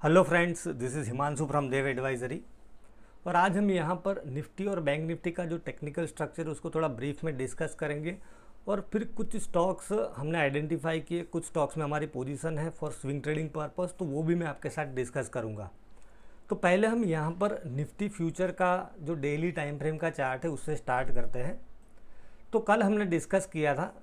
Hello friends, this is Himanshu from Dev advisory. और आज हम यहाँ पर निफ्टी और बैंक निफ्टी का जो टेक्निकल स्ट्रक्चर है उसको थोड़ा ब्रीफ में डिस्कस करेंगे। और फिर कुछ स्टॉक्स हमने आइडेंटिफाई किए, कुछ स्टॉक्स में हमारी पोजीशन है फॉर स्विंग ट्रेडिंग पर्पस, तो वो भी मैं आपके साथ डिस्कस करूँगा। तो पहले हम यहाँ पर निफ्टी फ्यूचर का जो डेली टाइम फ्रेम का चार्ट है उससे स्टार्ट करते हैं। तो कल हमने डिस्कस किया था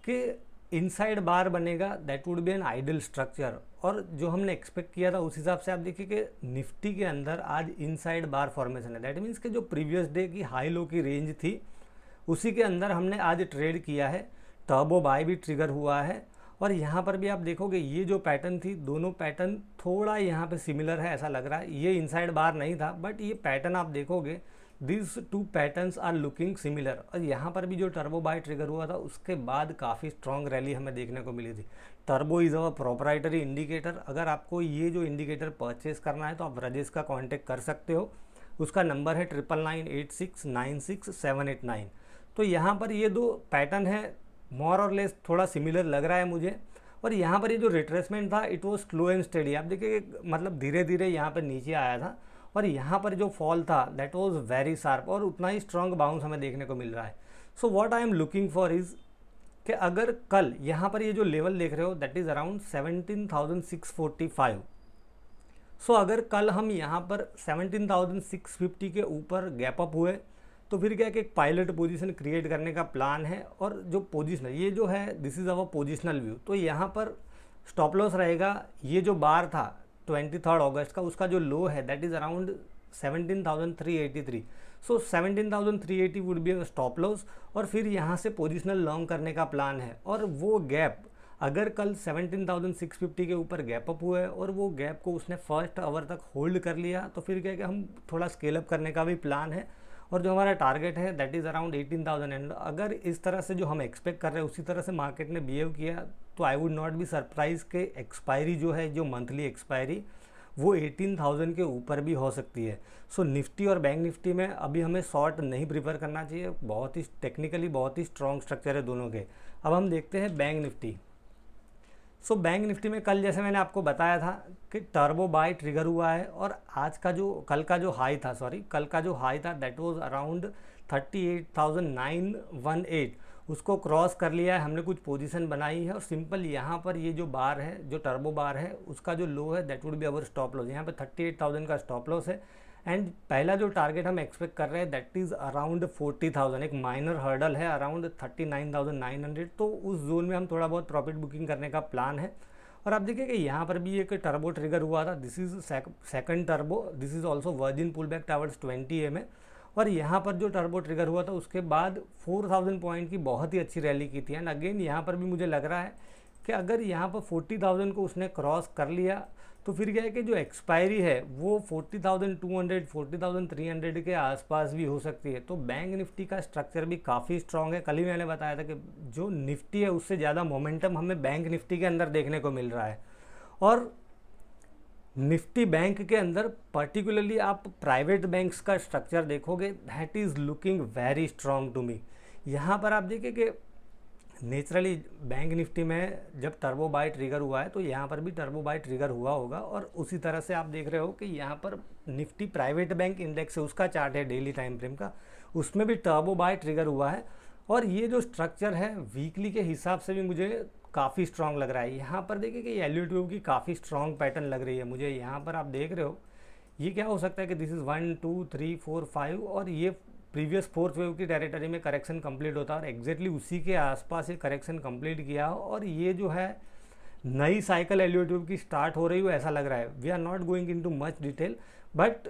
कि इनसाइड बार बनेगा, that would be an ideal structure. और जो हमने एक्सपेक्ट किया था उस हिसाब से आप देखिए कि निफ्टी के अंदर आज इनसाइड बार फॉर्मेशन है। दैट मीन्स कि जो प्रीवियस डे की हाई लो की रेंज थी उसी के अंदर हमने आज ट्रेड किया है। टर्बो बाय भी ट्रिगर हुआ है। और यहाँ पर भी आप देखोगे ये जो पैटर्न थी, दोनों पैटर्न थोड़ा यहाँ पे सिमिलर है ऐसा लग रहा है। ये इनसाइड बार नहीं था, बट ये पैटर्न आप देखोगे this two patterns are looking similar. और यहाँ पर भी जो टर्बो बाय ट्रिगर हुआ था उसके बाद काफ़ी स्ट्रॉन्ग रैली हमें देखने को मिली थी। Turbo is our proprietary indicator. अगर आपको ये जो इंडिकेटर परचेज करना है तो आप राजेश का कॉन्टेक्ट कर सकते हो। उसका नंबर है 9998696789। तो यहाँ पर ये दो पैटर्न है, मोर और लेस थोड़ा सिमिलर लग रहा है मुझे। और यहाँ पर ये जो रिट्रेसमेंट था it was slow and steady. आप देखिए मतलब धीरे धीरे यहाँ पर नीचे आया था। और यहाँ पर जो फॉल था दैट वाज वेरी शार्प और उतना ही स्ट्रॉन्ग बाउंस हमें देखने को मिल रहा है। So what I am looking for is कि अगर कल यहाँ पर ये जो लेवल देख रहे हो दैट इज़ अराउंड 17,645। सो अगर कल हम यहाँ पर 17,650 के ऊपर गैप अप हुए तो फिर क्या कि एक पायलट पोजीशन क्रिएट करने का प्लान है। और जो पोजीशनल ये जो है this is our positional view. तो यहाँ पर स्टॉप लॉस रहेगा, ये जो बार था 23 अगस्त का उसका जो लो है that is around 17,383। So 17,380 would be stop loss. और फिर यहाँ से पोजिशनल लॉन्ग करने का प्लान है। और वो गैप अगर कल 17,650 के ऊपर गैप अप हुआ है और वो गैप को उसने फर्स्ट आवर तक होल्ड कर लिया तो फिर क्या है कि हम थोड़ा स्केल अप करने का भी प्लान है। और जो हमारा टारगेट है दैट इज़ अराउंड 18,000। एंड अगर इस तरह से जो हम एक्सपेक्ट कर रहे हैं उसी तरह से मार्केट ने बिहेव किया तो I would not be surprise के एक्सपायरी जो है, जो मंथली एक्सपायरी वो 18,000 के ऊपर भी हो सकती है। सो निफ्टी और बैंक निफ्टी में अभी हमें शॉर्ट नहीं प्रिफर करना चाहिए। बहुत ही टेक्निकली बहुत ही स्ट्रॉन्ग स्ट्रक्चर है दोनों के। अब हम देखते हैं bank Nifty. So bank Nifty में कल जैसे मैंने आपको बताया था कि टर्बो बाय ट्रिगर हुआ है। और आज का जो कल का जो हाई था दैट वाज अराउंड 38,918, उसको क्रॉस कर लिया है। हमने कुछ पोजीशन बनाई है और सिंपल यहाँ पर ये जो बार है, जो टर्बो बार है, उसका जो लो है that would be our stop loss. यहाँ पे 38,000 का स्टॉप लॉस है। एंड पहला जो टारगेट हम एक्सपेक्ट कर रहे हैं दैट इज़ अराउंड 40,000। एक माइनर हर्डल है अराउंड 39,900। तो उस जोन में हम थोड़ा बहुत प्रॉफिट बुकिंग करने का प्लान है। और आप देखिए कि यहाँ पर भी एक टर्बो ट्रिगर हुआ था, this is second turbo, this is also virgin pull back towards 20 EMA। और यहाँ पर जो टर्बो ट्रिगर हुआ था उसके बाद 4,000 पॉइंट की बहुत ही अच्छी रैली की थी। एंड अगेन यहाँ पर भी मुझे लग रहा है कि अगर यहाँ पर 40,000 को उसने क्रॉस कर लिया तो फिर क्या है कि जो एक्सपायरी है वो 40,200 40,300 के आसपास भी हो सकती है। तो बैंक निफ्टी का स्ट्रक्चर भी काफ़ी स्ट्रॉन्ग है। कल ही मैंने बताया था कि जो निफ्टी है उससे ज़्यादा मोमेंटम हमें बैंक निफ्टी के अंदर देखने को मिल रहा है। और निफ्टी बैंक के अंदर पर्टिकुलरली आप प्राइवेट बैंक्स का स्ट्रक्चर देखोगे that is looking very strong to me. यहाँ पर आप देखिए कि नेचुरली बैंक निफ्टी में जब टर्बो बाय ट्रिगर हुआ है तो यहाँ पर भी टर्बो बाय ट्रिगर हुआ होगा। और उसी तरह से आप देख रहे हो कि यहाँ पर निफ्टी प्राइवेट बैंक इंडेक्स है, उसका चार्ट है डेली टाइम फ्रेम का, उसमें भी टर्बो बाय ट्रिगर हुआ है। और ये जो स्ट्रक्चर है वीकली के हिसाब से भी मुझे काफ़ी स्ट्रॉन्ग लग रहा है। यहाँ पर देखिए कि LU2 की काफ़ी स्ट्रॉन्ग पैटर्न लग रही है मुझे। यहाँ पर आप देख रहे हो ये क्या हो सकता है कि दिस इज़ 1 2 3 4 5 और ये प्रीवियस फोर्थ वेव की टेरिटरी में करेक्शन कंप्लीट होता है और एग्जैक्टली उसी के आसपास ये करेक्शन कंप्लीट किया और ये जो है नई साइकिल LU2 की स्टार्ट हो रही हो ऐसा लग रहा है। We are not going into much detail, but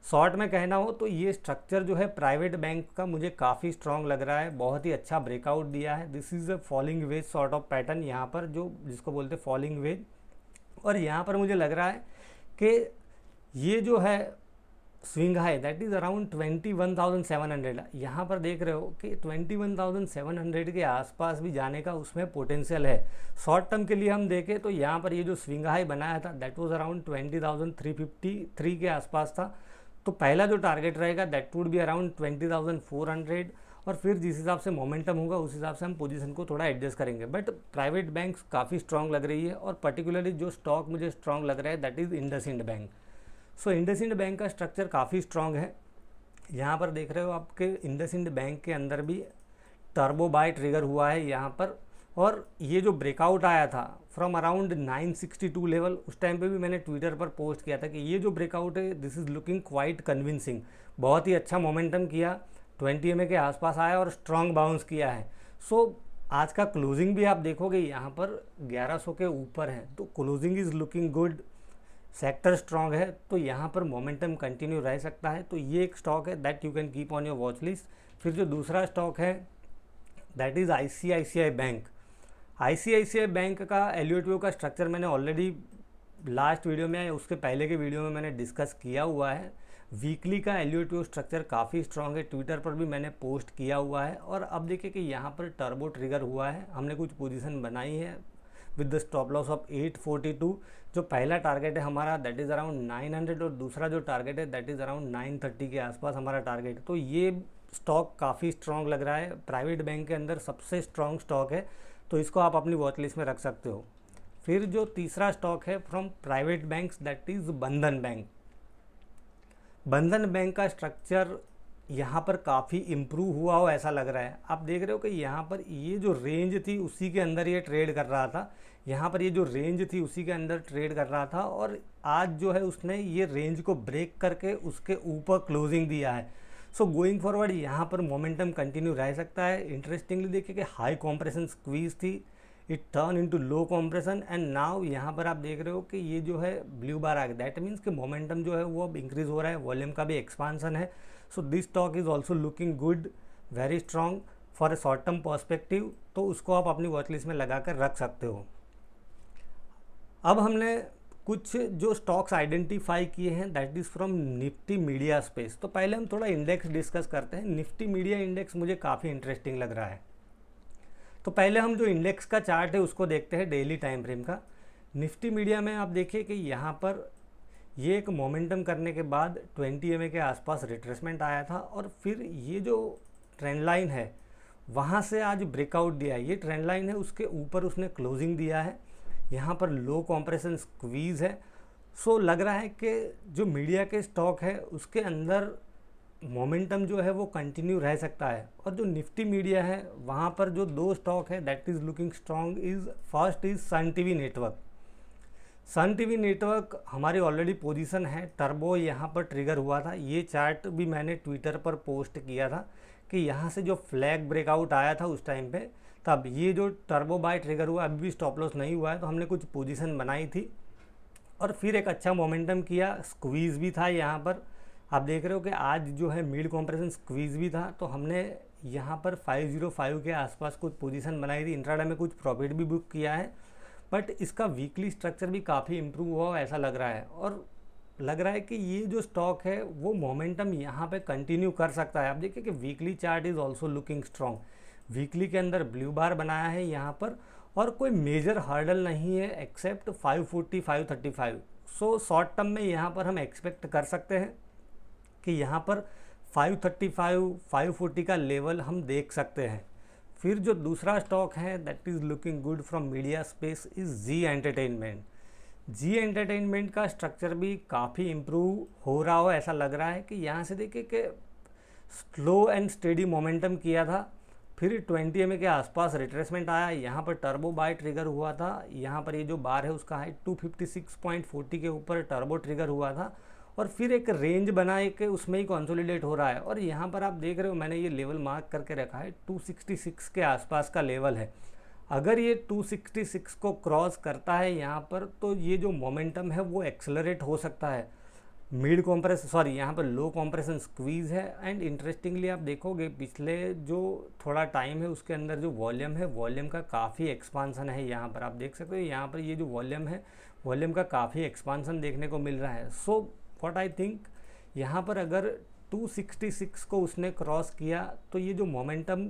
short में कहना हो तो ये स्ट्रक्चर जो है प्राइवेट बैंक का मुझे काफ़ी स्ट्रॉन्ग लग रहा है। बहुत ही अच्छा ब्रेकआउट दिया है। This is a falling veg sort of pattern यहाँ पर, जो जिसको बोलते हैं फॉलिंग वेज। और यहाँ पर मुझे लग रहा है कि ये जो है swing high that is around 21,700। यहाँ पर देख रहे हो कि 21,700 के आसपास भी जाने का उसमें पोटेंशियल है। शॉर्ट टर्म के लिए हम देखें तो यहाँ पर ये जो स्विंग हाई बनाया था दैट वाज अराउंड 20,353 के आसपास था। तो पहला जो टारगेट रहेगा दैट वुड बी अराउंड 20,400। और फिर जिस हिसाब से मोमेंटम होगा उस हिसाब से हम पोजीशन को थोड़ा एडजस्ट करेंगे। बट प्राइवेट बैंक्स काफ़ी स्ट्रांग लग रही है, और पर्टिकुलरली जो स्टॉक मुझे स्ट्रांग लग रहा है that is IndusInd bank. So IndusInd bank का स्ट्रक्चर काफ़ी स्ट्रांग है। यहाँ पर देख रहे हो आपके इंडसइंड बैंक के अंदर भी टर्बो बाय ट्रिगर हुआ है यहाँ पर, और ये जो ब्रेकआउट आया था फ्रॉम अराउंड 962 लेवल, उस टाइम पे भी मैंने ट्विटर पर पोस्ट किया था कि ये जो ब्रेकआउट है this is looking quite convincing. बहुत ही अच्छा मोमेंटम किया, 20 EMA के आसपास आया और स्ट्रांग बाउंस किया है। सो आज का क्लोजिंग भी आप देखोगे यहाँ पर 1100 के ऊपर है, तो closing is looking good, sector strong है, तो यहाँ पर मोमेंटम कंटिन्यू रह सकता है। तो ये एक स्टॉक है that you can keep on your watch list. फिर जो दूसरा स्टॉक है that is ICICI bank. ICICI bank का LUTO का स्ट्रक्चर मैंने ऑलरेडी लास्ट वीडियो में, उसके पहले के वीडियो में मैंने डिस्कस किया हुआ है। वीकली का LUTO स्ट्रक्चर काफ़ी स्ट्रांग है, ट्विटर पर भी मैंने पोस्ट किया हुआ है। और अब देखिए कि यहाँ पर टर्बो ट्रिगर हुआ है, हमने कुछ पोजीशन बनाई है with the stop loss of 842। जो पहला टारगेट है हमारा दैट इज़ अराउंड 900, और दूसरा जो टारगेट है दैट इज़ अराउंड 930 के आसपास हमारा टारगेट है। तो ये स्टॉक काफ़ी स्ट्रांग लग रहा है, प्राइवेट बैंक के अंदर सबसे स्ट्रांग स्टॉक है, तो इसको आप अपनी वॉच लिस्ट में रख सकते हो। फिर जो तीसरा स्टॉक है from private banks that is बंधन बैंक। बंधन बैंक का स्ट्रक्चर यहाँ पर काफ़ी इम्प्रूव हुआ हो ऐसा लग रहा है। आप देख रहे हो कि यहाँ पर ये जो रेंज थी उसी के अंदर ये ट्रेड कर रहा था, यहाँ पर ये जो रेंज थी उसी के अंदर ट्रेड कर रहा था, और आज जो है उसने ये रेंज को ब्रेक करके उसके ऊपर क्लोजिंग दिया है। सो गोइंग फॉरवर्ड यहाँ पर मोमेंटम कंटिन्यू रह सकता है। इंटरेस्टिंगली देखिए कि हाई कॉम्प्रेशन स्क्वीज थी, it turn into low compression, and now यहाँ पर आप देख रहे हो कि ये जो है ब्लू बार आ गया, दैट मीन्स कि मोमेंटम जो है वो अब इंक्रीज हो रहा है, वॉल्यूम का भी एक्सपांसन है। So this stock is also looking good, very strong for a short term perspective, तो उसको आप अपनी वॉच लिस्ट में लगा कर रख सकते हो। अब हमने कुछ जो स्टॉक्स आइडेंटिफाई किए हैं that is from Nifty media space. तो पहले हम थोड़ा इंडेक्स डिस्कस करते हैं। निफ्टी मीडिया इंडेक्स मुझे काफ़ी इंटरेस्टिंग लग रहा है। तो पहले हम जो इंडेक्स का चार्ट है उसको देखते हैं डेली टाइम फ्रेम का। निफ्टी मीडिया में आप देखिए कि यहाँ पर ये एक मोमेंटम करने के बाद 20 EMA के आसपास रिट्रेसमेंट आया था, और फिर ये जो ट्रेंड लाइन है वहाँ से आज ब्रेकआउट दिया है। ये ट्रेंड लाइन है, उसके ऊपर उसने क्लोजिंग दिया है, यहाँ पर लो कॉम्प्रेशन स्क्वीज़ है। सो लग रहा है कि जो मीडिया के स्टॉक है उसके अंदर मोमेंटम जो है वो कंटिन्यू रह सकता है। और जो निफ्टी मीडिया है वहाँ पर जो दो स्टॉक है that is looking strong is first is Sun TV network. Sun TV network हमारी ऑलरेडी पोजीशन है, टर्बो यहाँ पर ट्रिगर हुआ था। ये चार्ट भी मैंने ट्विटर पर पोस्ट किया था कि यहाँ से जो फ्लैग ब्रेकआउट आया था उस टाइम पे, तब ये जो टर्बो बाय ट्रिगर हुआ, अभी भी स्टॉप लॉस नहीं हुआ है, तो हमने कुछ पोजीशन बनाई थी और फिर एक अच्छा मोमेंटम किया, स्क्वीज़ भी था यहाँ पर। आप देख रहे हो कि आज जो है मिड कॉम्प्रेशन स्क्वीज़ भी था, तो हमने यहाँ पर 505 के आसपास कुछ पोजीशन बनाई थी। इंट्राडे में कुछ प्रॉफिट भी बुक किया है, बट इसका वीकली स्ट्रक्चर भी काफ़ी इम्प्रूव हुआ ऐसा लग रहा है, और लग रहा है कि ये जो स्टॉक है वो मोमेंटम यहाँ पे कंटिन्यू कर सकता है। आप देखिए कि weekly chart is also looking strong, weekly के अंदर ब्लू बार बनाया है यहाँ पर, और कोई मेजर हर्डल नहीं है एक्सेप्ट 540 535। सो शॉर्ट टर्म में यहाँ पर हम एक्सपेक्ट कर सकते हैं कि यहाँ पर 535 540 का लेवल हम देख सकते हैं। फिर जो दूसरा स्टॉक है that is looking good from media space is Zee entertainment. Zee entertainment का स्ट्रक्चर भी काफ़ी इम्प्रूव हो रहा हो ऐसा लग रहा है कि यहाँ से देखिए कि स्लो एंड स्टेडी मोमेंटम किया था, फिर 20 EMA के आसपास रिट्रेसमेंट आया, यहाँ पर टर्बो बाय ट्रिगर हुआ था, यहाँ पर ये जो बार है उसका हाई 256.40 के ऊपर टर्बो ट्रिगर हुआ था, और फिर एक रेंज बना के उसमें ही कंसोलिडेट हो रहा है। और यहाँ पर आप देख रहे हो मैंने ये लेवल मार्क करके रखा है, 266 के आसपास का लेवल है। अगर ये 266 को क्रॉस करता है यहाँ पर, तो ये जो मोमेंटम है वो एक्सेलरेट हो सकता है। मिड कॉम्प्रेस यहाँ पर लो कॉम्प्रेशन स्क्वीज़ है, एंड इंटरेस्टिंगली आप देखोगे पिछले जो थोड़ा टाइम है उसके अंदर जो वॉल्यूम है, वॉल्यूम का काफ़ी एक्सपांसन है। यहाँ पर आप देख सकते हो, यहाँ पर ये जो वॉल्यूम है, वॉल्यूम का काफ़ी एक्सपांसन देखने को मिल रहा है। सो व्हाट आई थिंक, यहाँ पर अगर 266 को उसने क्रॉस किया तो ये जो मोमेंटम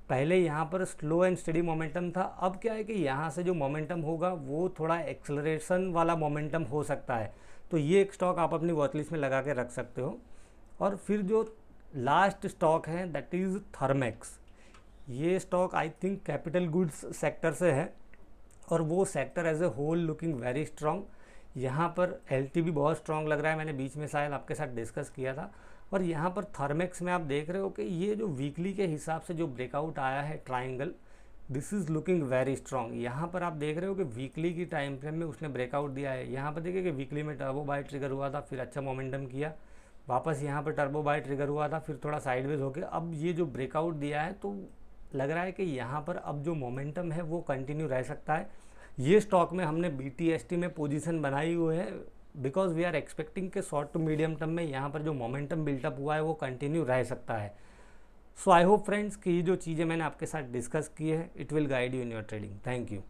पहले यहाँ पर स्लो एंड स्टडी मोमेंटम था, अब क्या है कि यहाँ से जो मोमेंटम होगा वो थोड़ा एक्सेलरेशन वाला मोमेंटम हो सकता है। तो ये एक स्टॉक आप अपनी वॉच लिस्ट में लगा के रख सकते हो। और फिर जो लास्ट स्टॉक है दैट इज़ थर्मेक्स। ये stock I think capital goods sector से है और वो sector as a whole looking very strong. यहाँ पर एलटीवी बहुत स्ट्रॉन्ग लग रहा है, मैंने बीच में शायद आपके साथ डिस्कस किया था। और यहाँ पर थर्मेक्स में आप देख रहे हो कि ये जो वीकली के हिसाब से जो ब्रेकआउट आया है triangle, this is looking very strong. यहाँ पर आप देख रहे हो कि वीकली की टाइम फ्रेम में उसने ब्रेकआउट दिया है। यहाँ पर देखिए कि वीकली में टर्बो बाय ट्रिगर हुआ था, फिर अच्छा मोमेंटम किया, वापस यहाँ पर टर्बो बाय ट्रिगर हुआ था, फिर थोड़ा साइडवेज होकर अब ये जो ब्रेकआउट दिया है, तो लग रहा है कि यहाँ पर अब जो मोमेंटम है वो कंटिन्यू रह सकता है। ये स्टॉक में हमने BTST में पोजीशन बनाई हुई है बिकॉज वी आर एक्सपेक्टिंग के शॉर्ट टू मीडियम टर्म में यहाँ पर जो मोमेंटम बिल्टअप हुआ है वो कंटिन्यू रह सकता है। सो आई होप फ्रेंड्स कि ये जो चीज़ें मैंने आपके साथ डिस्कस की है, it will guide you in your trading. Thank you.